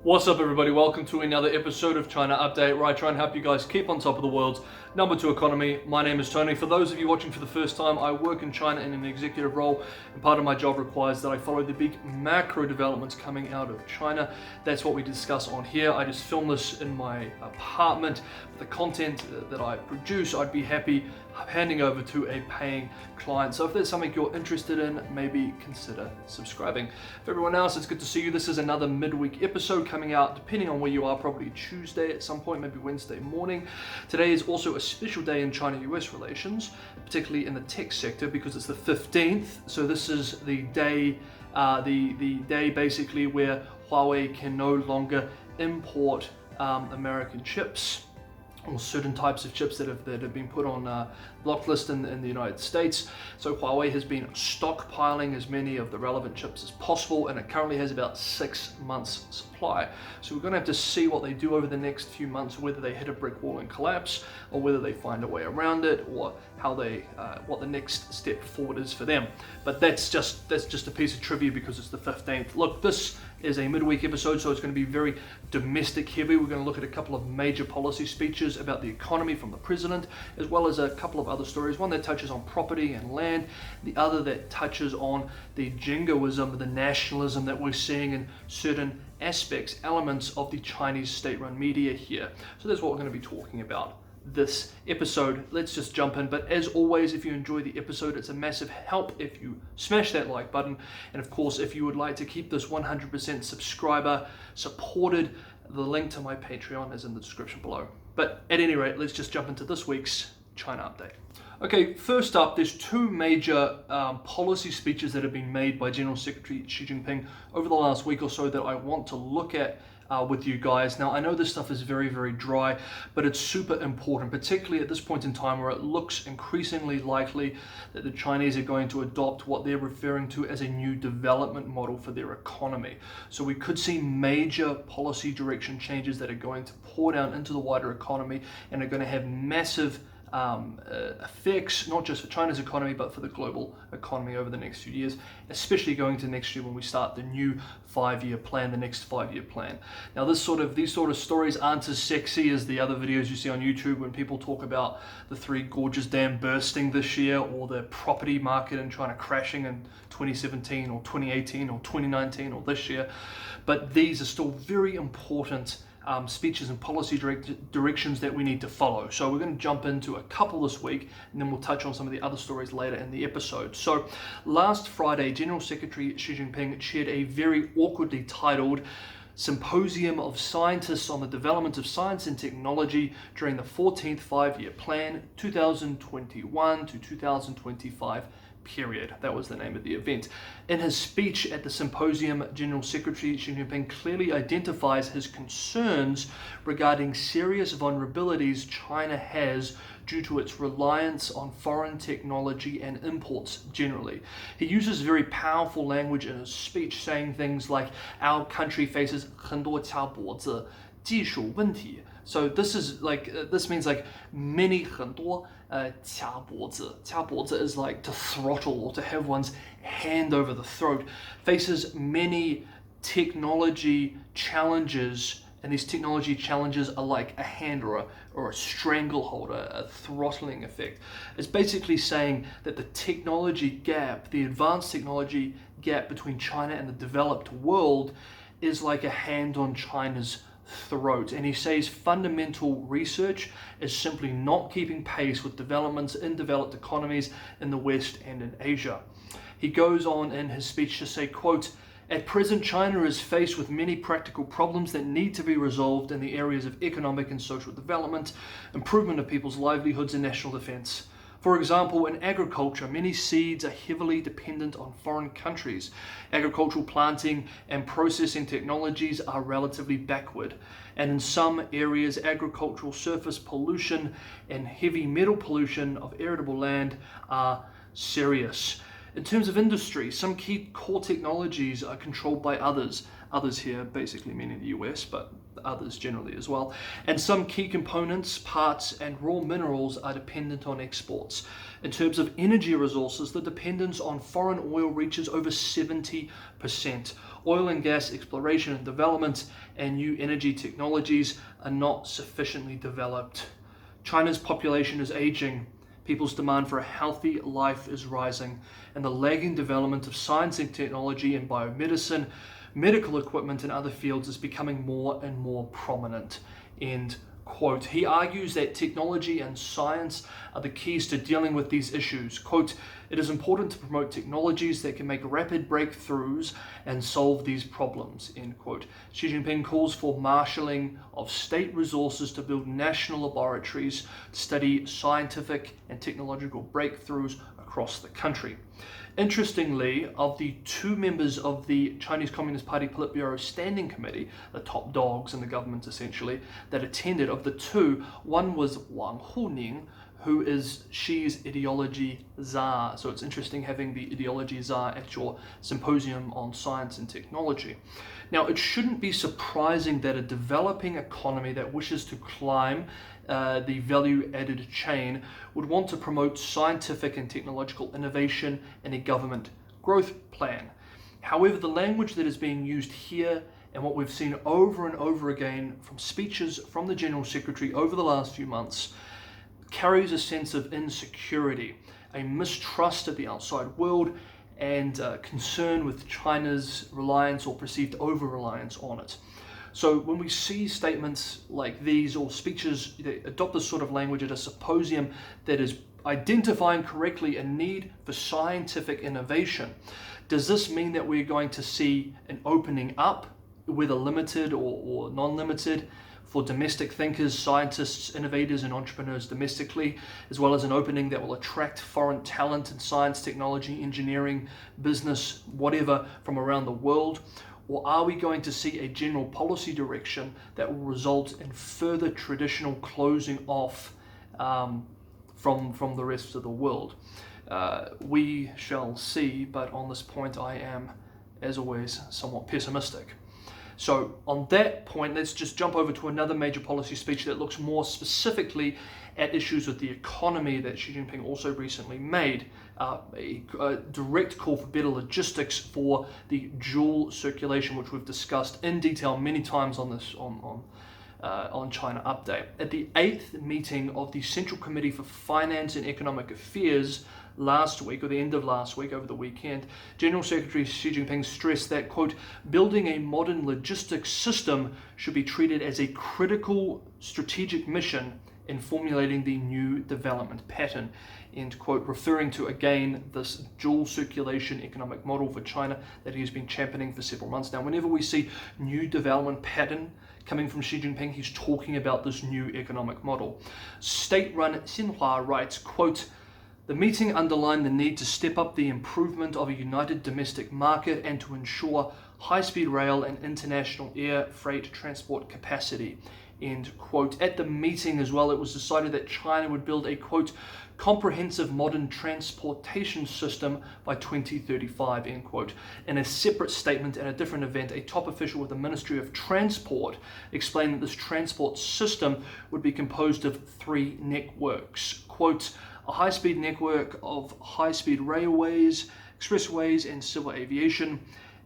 What's up everybody, welcome to another episode of China Update, where I try and help you guys keep on top of the world's number 2 economy. My name is Tony. For those of you watching for the first time, I work in China in an executive role, and part of my job requires that I follow the big macro developments coming out of China. That's what we discuss on here. I just film this in my apartment. The content that I produce, I'd be happy handing over to a paying client. So if there's something you're interested in, maybe consider subscribing. For everyone else, it's good to see you. This is another midweek episode coming out, depending on where you are, probably Tuesday at some point, maybe Wednesday morning. Today is also a special day in China-US relations, particularly in the tech sector, because it's the 15th. So this is the day, the day basically where Huawei can no longer import American chips, or certain types of chips that have been put on block list in the United States. So Huawei has been stockpiling as many of the relevant chips as possible, and it currently has about 6 months supply. So we're going to have to see what they do over the next few months, whether they hit a brick wall and collapse, or whether they find a way around it, or how they what the next step forward is for them. But that's just a piece of trivia because it's the 15th. Look, this is a midweek episode, so it's going to be very domestic heavy. We're going to look at a couple of major policy speeches about the economy from the president, as well as a couple of other stories, one that touches on property and land, the other that touches on the Jingoism, the nationalism that we're seeing in certain aspects, elements of the Chinese state-run media here. So that's what we're going to be talking about this episode. Let's just jump in. But as always, if you enjoy the episode, it's a massive help if you smash that like button. And of course, if you would like to keep this 100% subscriber supported, the link to my Patreon is in the description below. But at any rate, let's just jump into this week's China Update. Okay, first up, there's two major policy speeches that have been made by General Secretary Xi Jinping over the last week or so that I want to look at with you guys. Now, I know this stuff is very, very dry, but it's super important, particularly at this point in time where it looks increasingly likely that the Chinese are going to adopt what they're referring to as a new development model for their economy. So we could see major policy direction changes that are going to pour down into the wider economy and are going to have massive effects, not just for China's economy, but for the global economy over the next few years, especially going to next year when we start the new 5-year plan, the next 5-year plan. Now, these sort of stories aren't as sexy as the other videos you see on YouTube when people talk about the 3 gorges dam bursting this year, or the property market in China crashing in 2017 or 2018 or 2019 or this year. But these are still very important speeches and policy directions that we need to follow. So we're going to jump into a couple this week, and then we'll touch on some of the other stories later in the episode. So last Friday, General Secretary Xi Jinping chaired a very awkwardly titled Symposium of Scientists on the Development of Science and Technology during the 14th 5-year plan, 2021 to 2025 period. That was the name of the event. In his speech at the symposium, General Secretary Xi Jinping clearly identifies his concerns regarding serious vulnerabilities China has due to its reliance on foreign technology and imports generally. He uses very powerful language in his speech, saying things like, our country faces 很多卡脖子技术问题. So this means like many 很多卡脖子. 卡脖子 is like to throttle or to have one's hand over the throat. Faces many technology challenges, and these technology challenges are like a hand or a stranglehold, a throttling effect. It's basically saying that the technology gap, the advanced technology gap between China and the developed world is like a hand on China's throat. And he says fundamental research is simply not keeping pace with developments in developed economies in the West and in Asia. He goes on in his speech to say, quote, at present, China is faced with many practical problems that need to be resolved in the areas of economic and social development, improvement of people's livelihoods, and national defense. For example, in agriculture, many seeds are heavily dependent on foreign countries. Agricultural planting and processing technologies are relatively backward. And in some areas, agricultural surface pollution and heavy metal pollution of arable land are serious. In terms of industry, some key core technologies are controlled by others. Others here basically meaning the US, but others generally as well. And some key components, parts, and raw minerals are dependent on exports. In terms of energy resources, the dependence on foreign oil reaches over 70%. oil and gas exploration and development and new energy technologies are not sufficiently developed. China's population is aging, people's demand for a healthy life is rising, and the lagging development of science and technology in biomedicine, medical equipment, and other fields is becoming more and more prominent. End quote. He argues that technology and science are the keys to dealing with these issues. Quote, "It is important to promote technologies that can make rapid breakthroughs and solve these problems." End quote. Xi Jinping calls for marshalling of state resources to build national laboratories to study scientific and technological breakthroughs across the country. Interestingly, of the two members of the Chinese Communist Party Politburo Standing Committee, the top dogs in the government essentially, that attended, of the two, one was Wang Huning, who is Xi's ideology czar. So it's interesting having the ideology czar at your symposium on science and technology. Now, it shouldn't be surprising that a developing economy that wishes to climb the value-added chain would want to promote scientific and technological innovation in a government growth plan. However, the language that is being used here and what we've seen over and over again from speeches from the General Secretary over the last few months carries a sense of insecurity, a mistrust of the outside world, and concern with China's reliance or perceived over-reliance on it. So when we see statements like these or speeches that adopt this sort of language at a symposium that is identifying correctly a need for scientific innovation, does this mean that we're going to see an opening up, whether limited or non-limited, for domestic thinkers, scientists, innovators, and entrepreneurs domestically, as well as an opening that will attract foreign talent in science, technology, engineering, business, whatever, from around the world? Or are we going to see a general policy direction that will result in further traditional closing off from the rest of the world? We shall see, but on this point I am, as always, somewhat pessimistic. So on that point, let's just jump over to another major policy speech that looks more specifically at issues with the economy that Xi Jinping also recently made, a direct call for better logistics for the dual circulation, which we've discussed in detail many times on this on China Update. At the 8th meeting of the Central Committee for Finance and Economic Affairs last week, or the end of last week, over the weekend, General Secretary Xi Jinping stressed that, quote, "Building a modern logistics system should be treated as a critical strategic mission in formulating the new development pattern," end quote, referring to, again, this dual circulation economic model for China that he has been championing for several months now. Whenever we see new development pattern coming from Xi Jinping, he's talking about this new economic model. State-run Xinhua writes, quote, "The meeting underlined the need to step up the improvement of a united domestic market and to ensure high-speed rail and international air freight transport capacity," end quote. At the meeting as well, it was decided that China would build a, quote, "comprehensive modern transportation system by 2035, end quote. In a separate statement at a different event, a top official with the Ministry of Transport explained that this transport system would be composed of 3 networks, quote, "a high-speed network of high-speed railways, expressways, and civil aviation,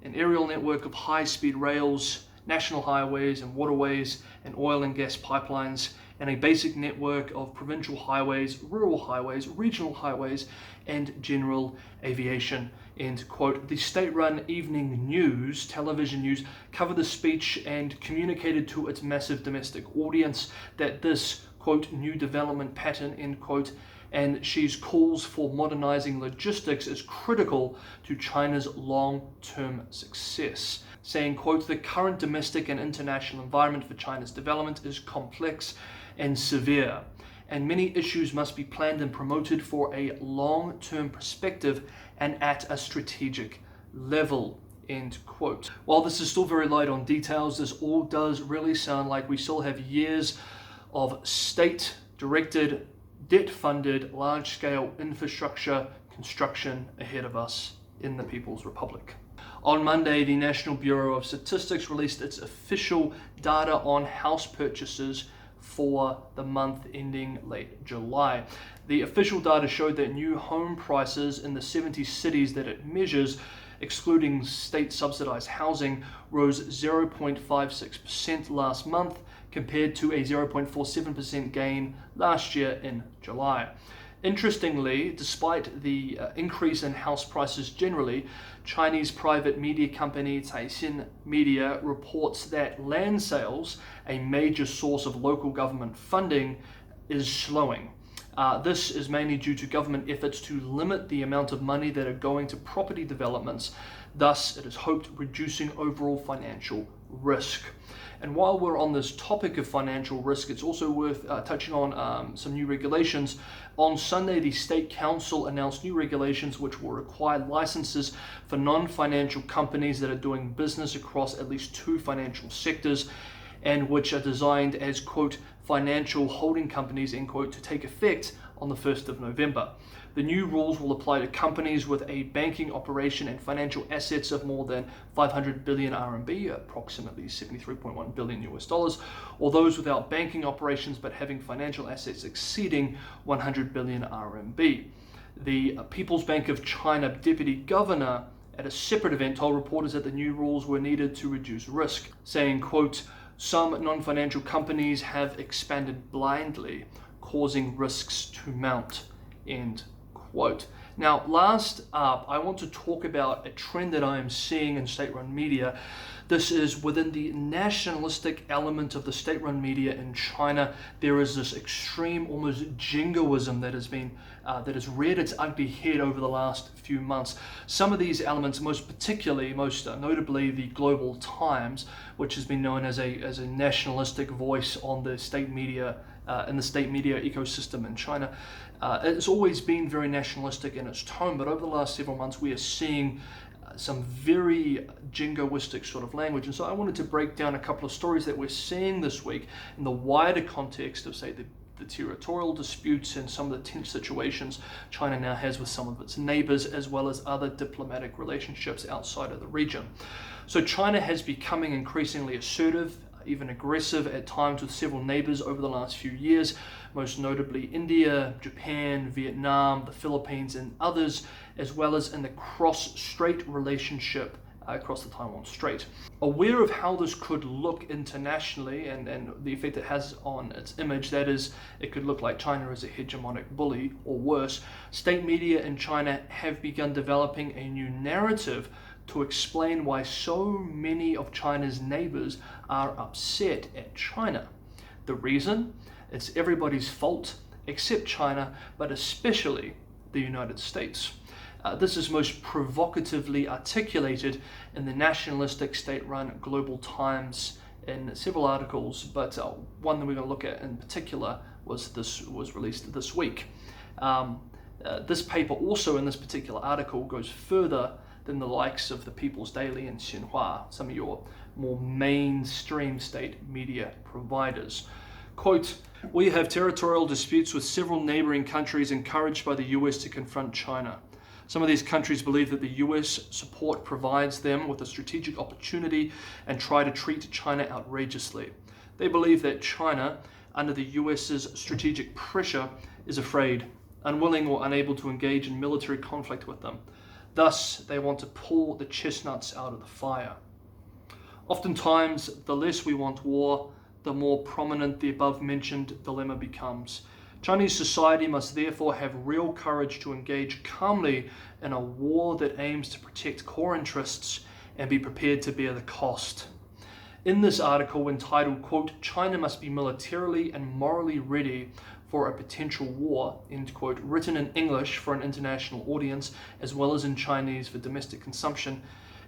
an aerial network of high-speed rails, national highways and waterways, and oil and gas pipelines, and a basic network of provincial highways, rural highways, regional highways, and general aviation," end quote. The state-run evening news, television news, covered the speech and communicated to its massive domestic audience that this, quote, "new development pattern," end quote, and Xi's calls for modernizing logistics is critical to China's long-term success, saying, quote, "The current domestic and international environment for China's development is complex and severe, and many issues must be planned and promoted for a long-term perspective and at a strategic level," end quote. While this is still very light on details, this all does really sound like we still have years of state-directed, debt-funded, large-scale infrastructure construction ahead of us in the People's Republic. On Monday, the National Bureau of Statistics released its official data on house purchases for the month ending late July. The official data showed that new home prices in the 70 cities that it measures excluding state-subsidized housing, rose 0.56% last month, compared to a 0.47% gain last year in July. Interestingly, despite the increase in house prices generally, Chinese private media company Caixin Media reports that land sales, a major source of local government funding, is slowing. This is mainly due to government efforts to limit the amount of money that are going to property developments. Thus, it is hoped reducing overall financial risk. And while we're on this topic of financial risk, it's also worth touching on some new regulations. On Sunday, the State Council announced new regulations which will require licenses for non-financial companies that are doing business across at least 2 financial sectors, and which are designed as, quote, financial holding companies, end quote, to take effect on the 1st of November. The new rules will apply to companies with a banking operation and financial assets of more than 500 billion RMB, approximately $73.1 billion US dollars, or those without banking operations but having financial assets exceeding 100 billion RMB. The People's Bank of China deputy governor at a separate event told reporters that the new rules were needed to reduce risk, saying, quote, some non-financial companies have expanded blindly, causing risks to mount, end quote. Now, last up, I want to talk about a trend that I am seeing in state-run media. This is within the nationalistic element of the state-run media in China. There is this extreme, almost jingoism that has reared its ugly head over the last few months. Some of these elements, most notably the Global Times, which has been known as a nationalistic voice on the state media in the state media ecosystem in China. It's always been very nationalistic in its tone, but over the last several months we are seeing some very jingoistic sort of language. And so I wanted to break down a couple of stories that we're seeing this week in the wider context of, say, the territorial disputes and some of the tense situations China now has with some of its neighbors, as well as other diplomatic relationships outside of the region. So China has becoming increasingly assertive, even aggressive at times with several neighbors over the last few years, most notably India, Japan, Vietnam, the Philippines, and others, as well as in the cross-strait relationship across the Taiwan Strait. Aware of how this could look internationally and the effect it has on its image, that is, it could look like China is a hegemonic bully or worse, state media in China have begun developing a new narrative to explain why so many of China's neighbors are upset at China. The reason? It's everybody's fault except China, but especially the United States. This is most provocatively articulated in the nationalistic state-run Global Times in several articles, but one that we're going to look at in particular was released this week. This paper also in this particular article goes further than the likes of the People's Daily and Xinhua, some of your more mainstream state media providers. Quote, we have territorial disputes with several neighboring countries encouraged by the US to confront China. Some of these countries believe that the US support provides them with a strategic opportunity and try to treat China outrageously. They believe that China, under the US's strategic pressure, is afraid, unwilling or unable to engage in military conflict with them. Thus, they want to pull the chestnuts out of the fire. Oftentimes, the less we want war, the more prominent the above-mentioned dilemma becomes. Chinese society must therefore have real courage to engage calmly in a war that aims to protect core interests and be prepared to bear the cost. In this article entitled, quote, China must be militarily and morally ready for a potential war, end quote, written in English for an international audience, as well as in Chinese for domestic consumption,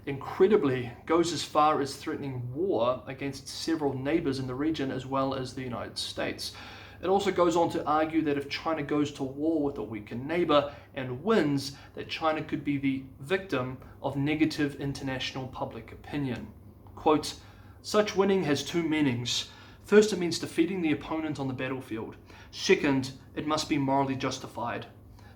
incredibly goes as far as threatening war against several neighbors in the region, as well as the United States. It also goes on to argue that if China goes to war with a weaker neighbor and wins, that China could be the victim of negative international public opinion. Quote, such winning has 2 meanings. First, it means defeating the opponent on the battlefield. Second, it must be morally justified.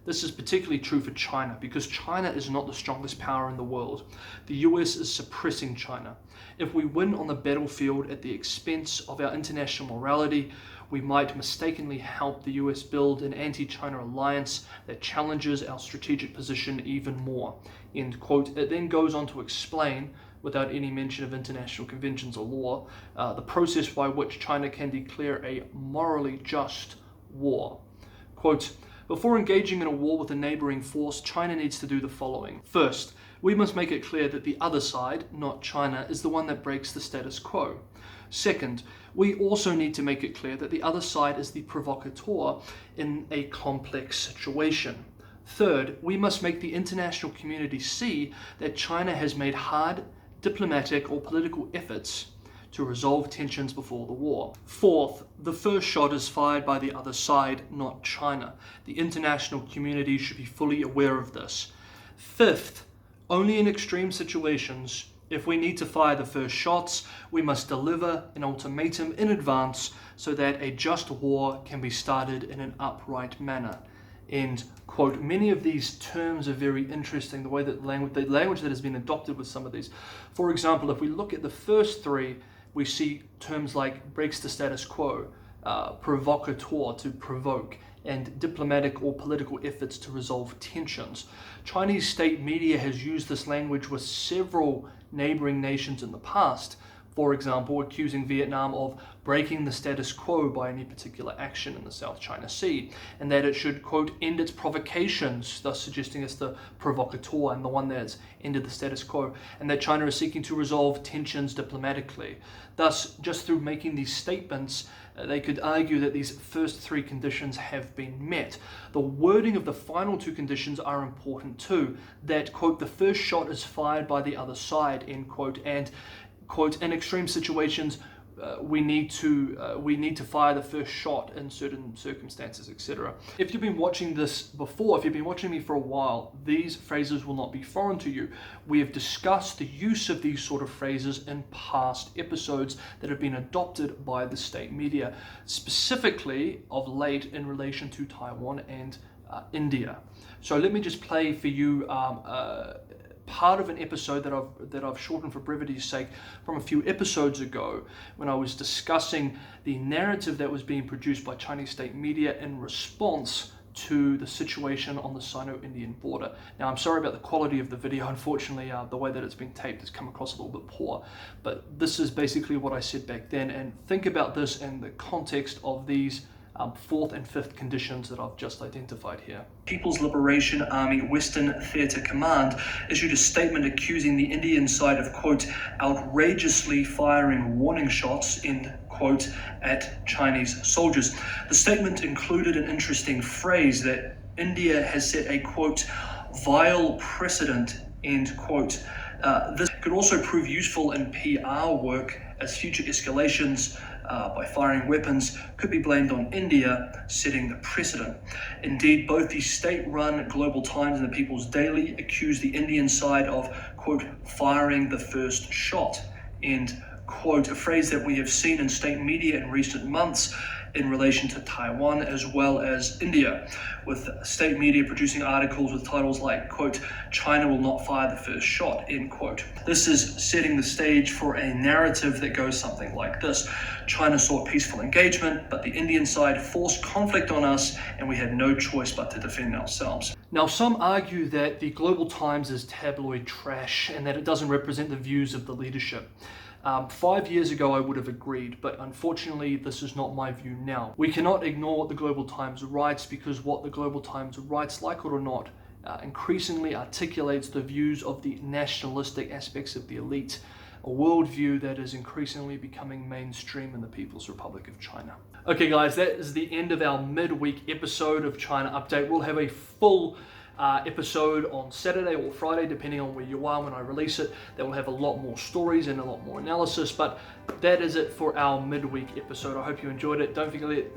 This is particularly true for China because China is not the strongest power in the world. The US is suppressing China. If we win on the battlefield at the expense of our international morality, we might mistakenly help the US build an anti-China alliance that challenges our strategic position even more. End quote. It then goes on to explain, without any mention of international conventions or law, the process by which China can declare a morally just war. Quote, before engaging in a war with a neighboring force, China needs to do the following. First, we must make it clear that the other side, not China, is the one that breaks the status quo. Second, we also need to make it clear that the other side is the provocateur in a complex situation. Third, we must make the international community see that China has made hard diplomatic or political efforts to resolve tensions before the war. Fourth, the first shot is fired by the other side, not China. The international community should be fully aware of this. Fifth, only in extreme situations, if we need to fire the first shots, we must deliver an ultimatum in advance so that a just war can be started in an upright manner. End quote. Many of these terms are very interesting, the way that the language that has been adopted with some of these. For example, if we look at the first three, we see terms like breaks the status quo, provocateur, to provoke, and diplomatic or political efforts to resolve tensions. Chinese state media has used this language with several neighboring nations in the past, for example, accusing Vietnam of breaking the status quo by any particular action in the South China Sea, and that it should, quote, end its provocations, thus suggesting it's the provocateur and the one that's ended the status quo, and that China is seeking to resolve tensions diplomatically. Thus, just through making these statements, they could argue that these first three conditions have been met. The wording of the final two conditions are important too, that, quote, the first shot is fired by the other side, end quote, and, quote, in extreme situations, we need to fire the first shot in certain circumstances, etc. If you've been watching this before, if you've been watching me for a while, these phrases will not be foreign to you. We have discussed the use of these sort of phrases in past episodes that have been adopted by the state media, specifically of late in relation to Taiwan and India. So let me just play for you part of an episode that I've shortened for brevity's sake from a few episodes ago, when I was discussing the narrative that was being produced by Chinese state media in response to the situation on the Sino-Indian border. Now, I'm sorry about the quality of the video. Unfortunately, the way that it's been taped has come across a little bit poor, but this is basically what I said back then, and think about this in the context of these fourth and fifth conditions that I've just identified here. People's Liberation Army Western Theatre Command issued a statement accusing the Indian side of, quote, outrageously firing warning shots, end quote, at Chinese soldiers. The statement included an interesting phrase that India has set a, quote, vile precedent, end quote. This could also prove useful in PR work, as future escalations by firing weapons could be blamed on India, setting the precedent. Indeed, both the state-run Global Times and the People's Daily accused the Indian side of, quote, firing the first shot, end quote, a phrase that we have seen in state media in recent months in relation to Taiwan as well as India, with state media producing articles with titles like, quote, China will not fire the first shot, end quote. This is setting the stage for a narrative that goes something like this. China sought peaceful engagement, but the Indian side forced conflict on us, and we had no choice but to defend ourselves. Now, some argue that the Global Times is tabloid trash and that it doesn't represent the views of the leadership. 5 years ago, I would have agreed, but unfortunately, this is not my view now. We cannot ignore what the Global Times writes, because what the Global Times writes, like it or not, increasingly articulates the views of the nationalistic aspects of the elite, a worldview that is increasingly becoming mainstream in the People's Republic of China. Okay guys, that is the end of our midweek episode of China Update. We'll have a full episode on Saturday or Friday, depending on where you are when I release it, that will have a lot more stories and a lot more analysis. But that is it for our midweek episode. I hope you enjoyed it. Don't forget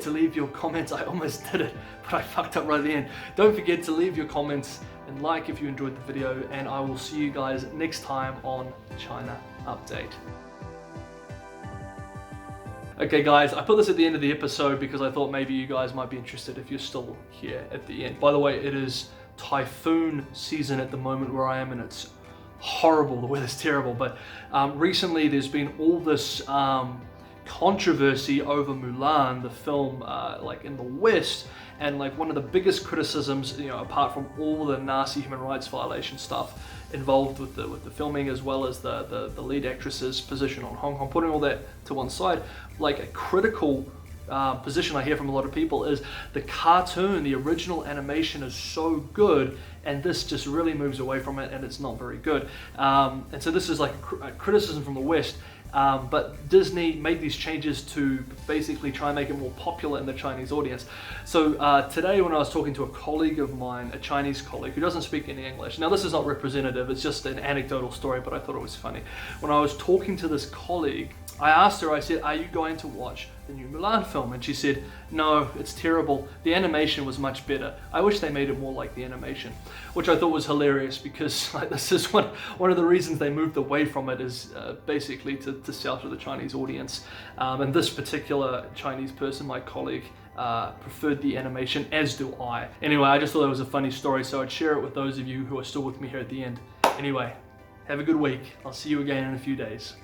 to leave your comments. I almost did it, but I fucked up right at the end. Don't forget to leave your comments and like if you enjoyed the video, and I will see you guys next time on China Update. Okay guys, I put this at the end of the episode because I thought maybe you guys might be interested if you're still here at the end. By the way, it is typhoon season at the moment where I am, and it's horrible. The weather's terrible, but recently there's been all this controversy over Mulan, the film, like in the West, and like one of the biggest criticisms, you know, apart from all the nasty human rights violation stuff involved with the filming, as well as the lead actress's position on Hong Kong, putting all that to one side, like a critical position I hear from a lot of people is the cartoon, the original animation is so good, and this just really moves away from it, and it's not very good. And so this is like a criticism from the West. But Disney made these changes to basically try and make it more popular in the Chinese audience. So today when I was talking to a colleague of mine, a Chinese colleague who doesn't speak any English, now this is not representative, it's just an anecdotal story, but I thought it was funny. When I was talking to this colleague, I asked her, I said, are you going to watch the new Mulan film? And she said, no, it's terrible. The animation was much better. I wish they made it more like the animation, which I thought was hilarious because like, this is one of the reasons they moved away from it is basically to sell to the Chinese audience. And this particular Chinese person, my colleague, preferred the animation, as do I. Anyway, I just thought it was a funny story, so I'd share it with those of you who are still with me here at the end. Anyway, have a good week. I'll see you again in a few days.